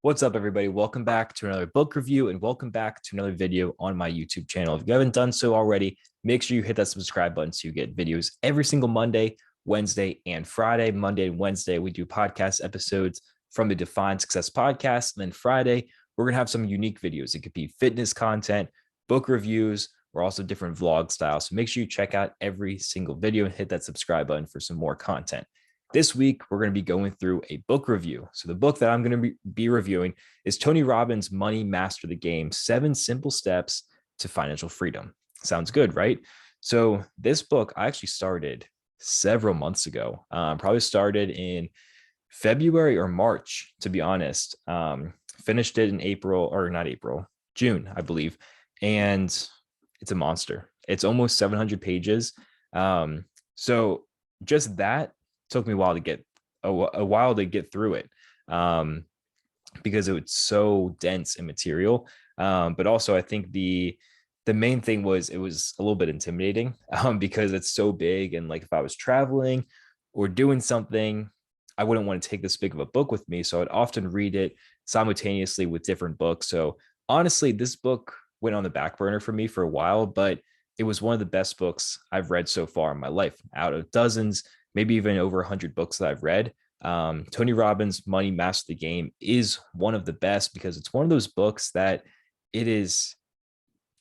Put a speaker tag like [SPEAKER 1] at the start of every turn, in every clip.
[SPEAKER 1] What's up, everybody? Welcome back to another book review and welcome back to another video on my YouTube channel. If you haven't done so already, make sure you hit that subscribe button so you get videos every single Monday, Wednesday, and Friday. Monday and Wednesday, we do podcast episodes from the Define Success podcast. And then Friday, we're going to have some unique videos. It could be fitness content, book reviews, or also different vlog styles. So make sure you check out every single video and hit that subscribe button for some more content. This week, we're going to be going through a book review. So the book that I'm going to be reviewing is Tony Robbins' Money Master the Game, 7 Simple Steps to Financial Freedom. Sounds good, right? So this book I actually started several months ago. Probably started in February or March, to be honest. Finished it in June, I believe. And it's a monster. It's almost 700 pages. So just that took me a while to get through it, because it was so dense in material. But also I think the main thing was it was a little bit intimidating, because it's so big. And like if I was traveling or doing something, I wouldn't want to take this big of a book with me. So I'd often read it simultaneously with different books. So honestly, this book went on the back burner for me for a while, but it was one of the best books I've read so far in my life. Out of dozens, maybe even over 100 books that I've read, Tony Robbins' Money Master the Game is one of the best, because it's one of those books that it is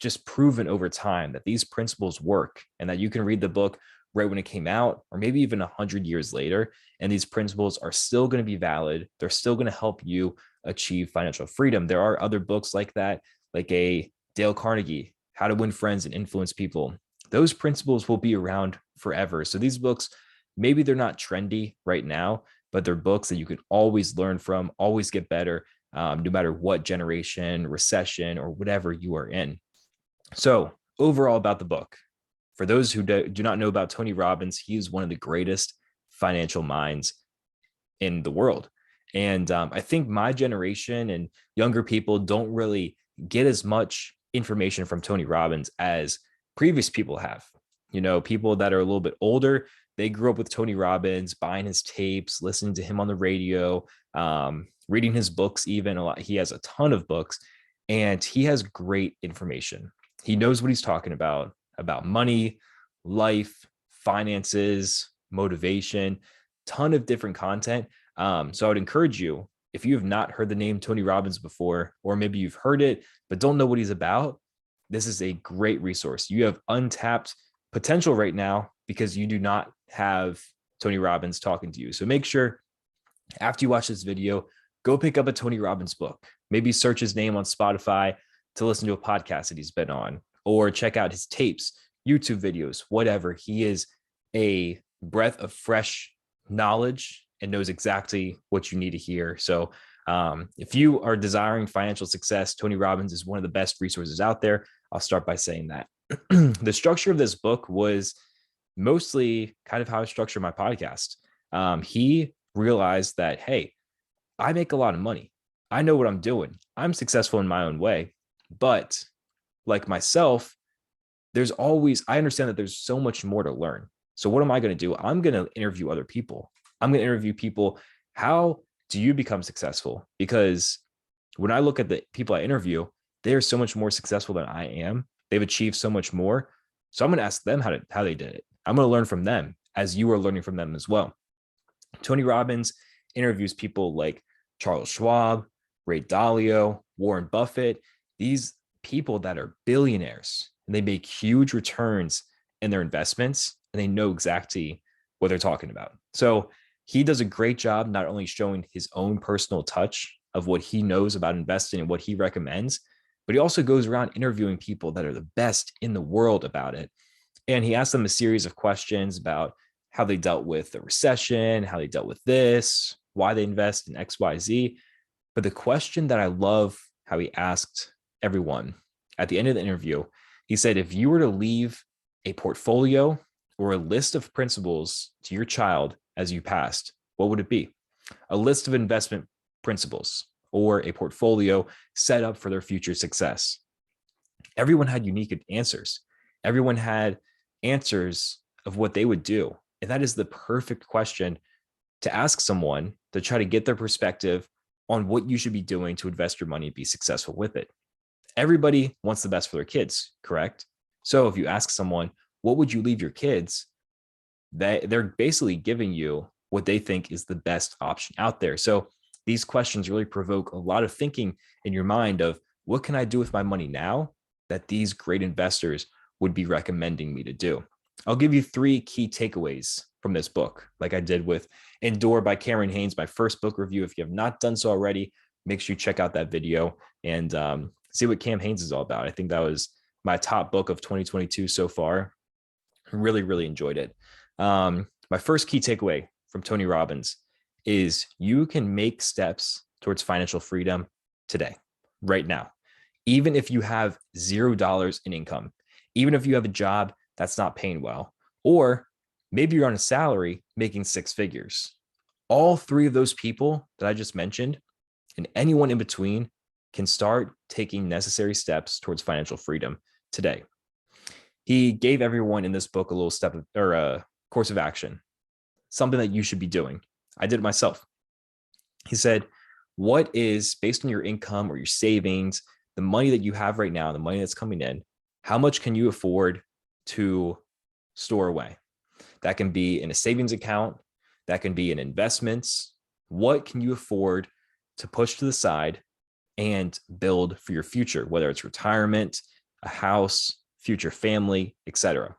[SPEAKER 1] just proven over time that these principles work, and that you can read the book right when it came out, or maybe even 100 years later, and these principles are still going to be valid. They're still going to help you achieve financial freedom. There are other books like that, like a Dale Carnegie, How to Win Friends and Influence People. Those principles will be around forever. So these books, maybe they're not trendy right now, but they're books that you can always learn from, always get better, no matter what generation, recession, or whatever you are in. So overall about the book, for those who do not know about Tony Robbins, he is one of the greatest financial minds in the world. And I think my generation and younger people don't really get as much information from Tony Robbins as previous people have. You know, people that are a little bit older, they grew up with Tony Robbins, buying his tapes, listening to him on the radio, reading his books, even a lot. He has a ton of books, and he has great information. He knows what he's talking about money, life, finances, motivation, ton of different content. So I would encourage you, if you have not heard the name Tony Robbins before, or maybe you've heard it, but don't know what he's about, this is a great resource. You have untapped potential right now because you do not have Tony Robbins talking to you. So make sure after you watch this video, go pick up a Tony Robbins book. Maybe search his name on Spotify to listen to a podcast that he's been on, or check out his tapes, YouTube videos, whatever. He is a breath of fresh knowledge and knows exactly what you need to hear. So if you are desiring financial success, Tony Robbins is one of the best resources out there. I'll start by saying that. The structure of this book was mostly kind of how I structure my podcast. He realized that, hey, I make a lot of money. I know what I'm doing. I'm successful in my own way. But like myself, I understand that there's so much more to learn. So what am I going to do? I'm going to interview other people. I'm going to interview people. How do you become successful? Because when I look at the people I interview, they are so much more successful than I am. They've achieved so much more. So I'm going to ask them how they did it. I'm going to learn from them as you are learning from them as well. Tony Robbins interviews people like Charles Schwab, Ray Dalio, Warren Buffett, these people that are billionaires, and they make huge returns in their investments, and they know exactly what they're talking about. So he does a great job not only showing his own personal touch of what he knows about investing and what he recommends, but he also goes around interviewing people that are the best in the world about it. And he asks them a series of questions about how they dealt with the recession, how they dealt with this, why they invest in X, Y, Z. But the question that I love how he asked everyone at the end of the interview, he said, if you were to leave a portfolio or a list of principles to your child as you passed, what would it be? A list of investment principles or a portfolio set up for their future success. Everyone had unique answers. Everyone had answers of what they would do. And that is the perfect question to ask someone to try to get their perspective on what you should be doing to invest your money and be successful with it. Everybody wants the best for their kids, correct? So if you ask someone, what would you leave your kids? They're basically giving you what they think is the best option out there. So these questions really provoke a lot of thinking in your mind of what can I do with my money now that these great investors would be recommending me to do. I'll give you 3 key takeaways from this book, like I did with Endure by Cameron Haynes, my first book review. If you have not done so already, make sure you check out that video and see what Cam Haynes is all about. I think that was my top book of 2022 so far. Really, really enjoyed it. My first key takeaway from Tony Robbins is you can make steps towards financial freedom today, right now. Even if you have $0 in income, even if you have a job that's not paying well, or maybe you're on a salary making 6 figures. All 3 of those people that I just mentioned and anyone in between can start taking necessary steps towards financial freedom today. He gave everyone in this book a little step or a course of action, something that you should be doing. I did it myself. He said, what is, based on your income or your savings, the money that you have right now, the money that's coming in, how much can you afford to store away? That can be in a savings account. That can be in investments. What can you afford to push to the side and build for your future, whether it's retirement, a house, future family, etc.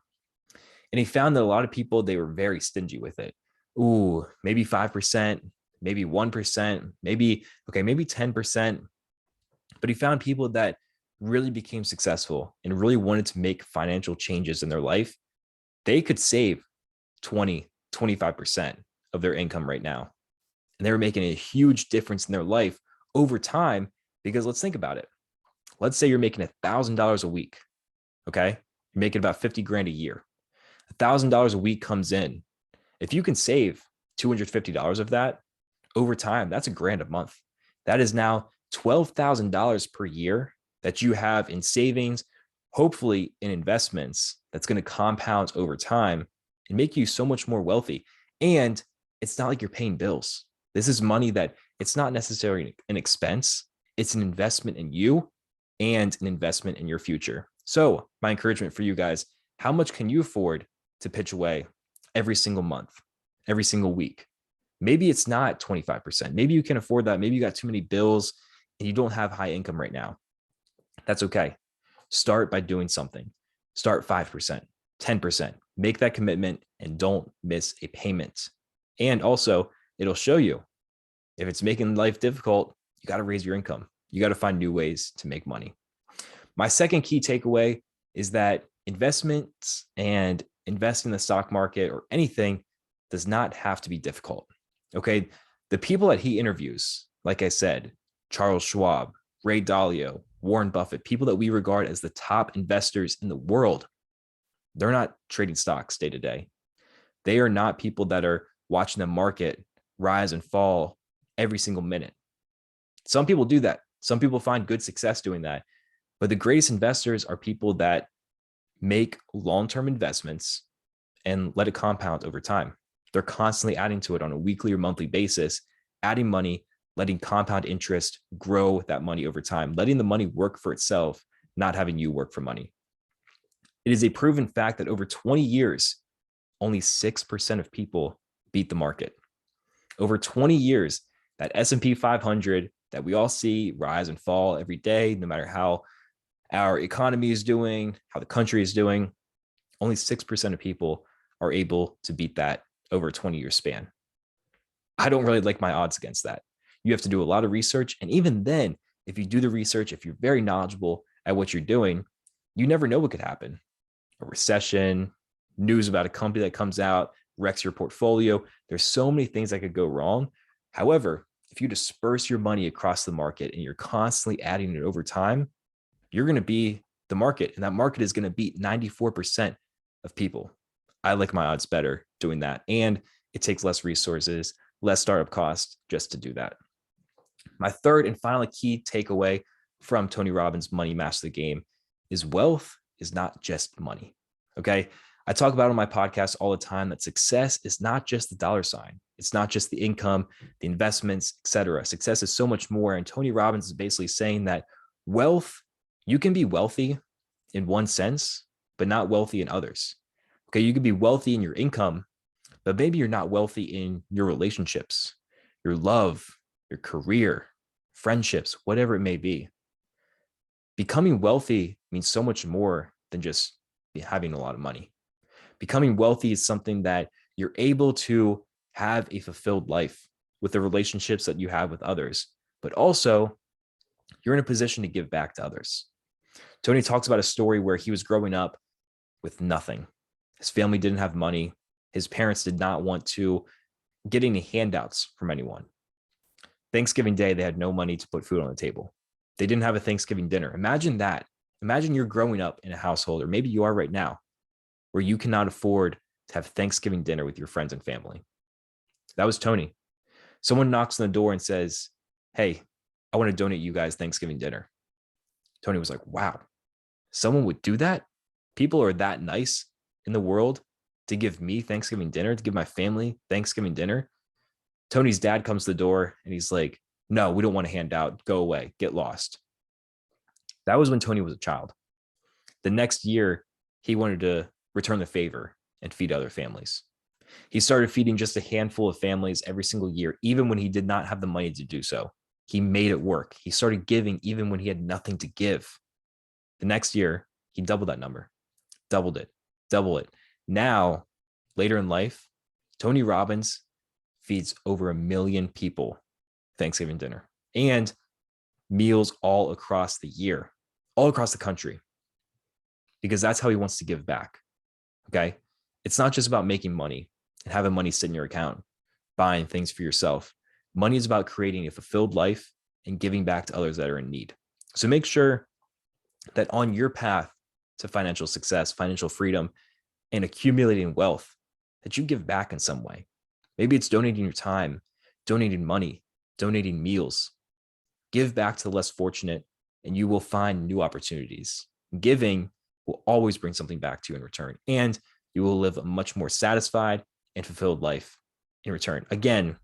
[SPEAKER 1] And he found that a lot of people, they were very stingy with it. Ooh, maybe 5%, maybe 1%, maybe 10%. But he found people that really became successful and really wanted to make financial changes in their life. They could save 20, 25% of their income right now. And they were making a huge difference in their life over time, because let's think about it. Let's say you're making $1,000 a week. Okay. You're making about 50 grand a year. $1,000 a week comes in. If you can save $250 of that over time, that's $1,000 a month. That is now $12,000 per year that you have in savings, hopefully in investments, that's going to compound over time and make you so much more wealthy. And it's not like you're paying bills. This is money that it's not necessarily an expense. It's an investment in you and an investment in your future. So my encouragement for you guys, how much can you afford to pitch away every single month, every single week? Maybe it's not 25%. Maybe you can afford that. Maybe you got too many bills and you don't have high income right now. That's okay. Start by doing something. Start 5%, 10%. Make that commitment and don't miss a payment. And also, it'll show you if it's making life difficult, you got to raise your income. You got to find new ways to make money. My second key takeaway is that investments and investing in the stock market or anything does not have to be difficult. Okay. The people that he interviews, like I said, Charles Schwab, Ray Dalio, Warren Buffett, people that we regard as the top investors in the world, they're not trading stocks day to day. They are not people that are watching the market rise and fall every single minute. Some people do that. Some people find good success doing that. But the greatest investors are people that make long-term investments and let it compound over time. They're constantly adding to it on a weekly or monthly basis, adding money, letting compound interest grow that money over time, letting the money work for itself, not having you work for money. It is a proven fact that over 20 years, only 6% of people beat the market. Over 20 years, that S&P 500 that we all see rise and fall every day, no matter how our economy is doing, how the country is doing, only 6% of people are able to beat that over a 20-year span. I don't really like my odds against that. You have to do a lot of research. And even then, if you do the research, if you're very knowledgeable at what you're doing, you never know what could happen. A recession, news about a company that comes out, wrecks your portfolio. There's so many things that could go wrong. However, if you disperse your money across the market and you're constantly adding it over time, you're going to be the market, and that market is going to beat 94% of people. I like my odds better doing that. And it takes less resources, less startup costs just to do that. My third and final key takeaway from Tony Robbins' Money Master the Game is wealth is not just money. Okay. I talk about on my podcast all the time that success is not just the dollar sign. It's not just the income, the investments, etc. Success is so much more. And Tony Robbins is basically saying that wealth, you can be wealthy in one sense, but not wealthy in others. Okay, you can be wealthy in your income, but maybe you're not wealthy in your relationships, your love, your career, friendships, whatever it may be. Becoming wealthy means so much more than just having a lot of money. Becoming wealthy is something that you're able to have a fulfilled life with the relationships that you have with others, but also you're in a position to give back to others. Tony talks about a story where he was growing up with nothing. His family didn't have money. His parents did not want to get any handouts from anyone. Thanksgiving Day, they had no money to put food on the table. They didn't have a Thanksgiving dinner. Imagine that. Imagine you're growing up in a household, or maybe you are right now, where you cannot afford to have Thanksgiving dinner with your friends and family. That was Tony. Someone knocks on the door and says, "Hey, I want to donate you guys Thanksgiving dinner." Tony was like, wow, someone would do that? People are that nice in the world to give me Thanksgiving dinner, to give my family Thanksgiving dinner. Tony's dad comes to the door and he's like, "No, we don't want to hand out. Go away. Get lost." That was when Tony was a child. The next year, he wanted to return the favor and feed other families. He started feeding just a handful of families every single year, even when he did not have the money to do so. He made it work. He started giving even when he had nothing to give. The next year, he doubled that number, doubled it, double it. Now, later in life, Tony Robbins feeds over 1 million people Thanksgiving dinner and meals all across the year, all across the country, because that's how he wants to give back. Okay. It's not just about making money and having money sit in your account, buying things for yourself. Money is about creating a fulfilled life and giving back to others that are in need. So make sure that on your path to financial success, financial freedom, and accumulating wealth, that you give back in some way. Maybe it's donating your time, donating money, donating meals. Give back to the less fortunate, and you will find new opportunities. Giving will always bring something back to you in return, and you will live a much more satisfied and fulfilled life in return. Again,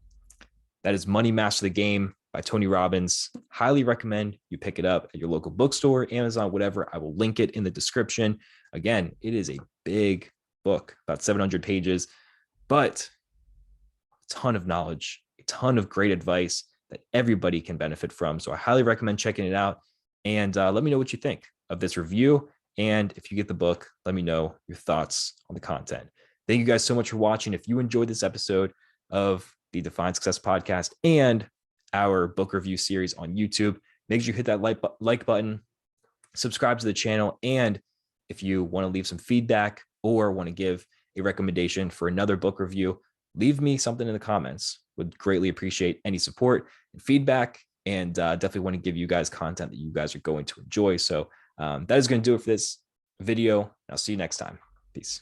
[SPEAKER 1] that is Money Master the Game by Tony Robbins. Highly recommend you pick it up at your local bookstore, Amazon, whatever. I will link it in the description. Again, it is a big book, about 700 pages, but a ton of knowledge, a ton of great advice that everybody can benefit from. So I highly recommend checking it out. And let me know what you think of this review. And if you get the book, let me know your thoughts on the content. Thank you guys so much for watching. If you enjoyed this episode of the Define Success podcast and our book review series on YouTube, make sure you hit that like button, subscribe to the channel. And if you want to leave some feedback or want to give a recommendation for another book review, leave me something in the comments. Would greatly appreciate any support and feedback, and definitely want to give you guys content that you guys are going to enjoy. So that is going to do it for this video. I'll see you next time. Peace.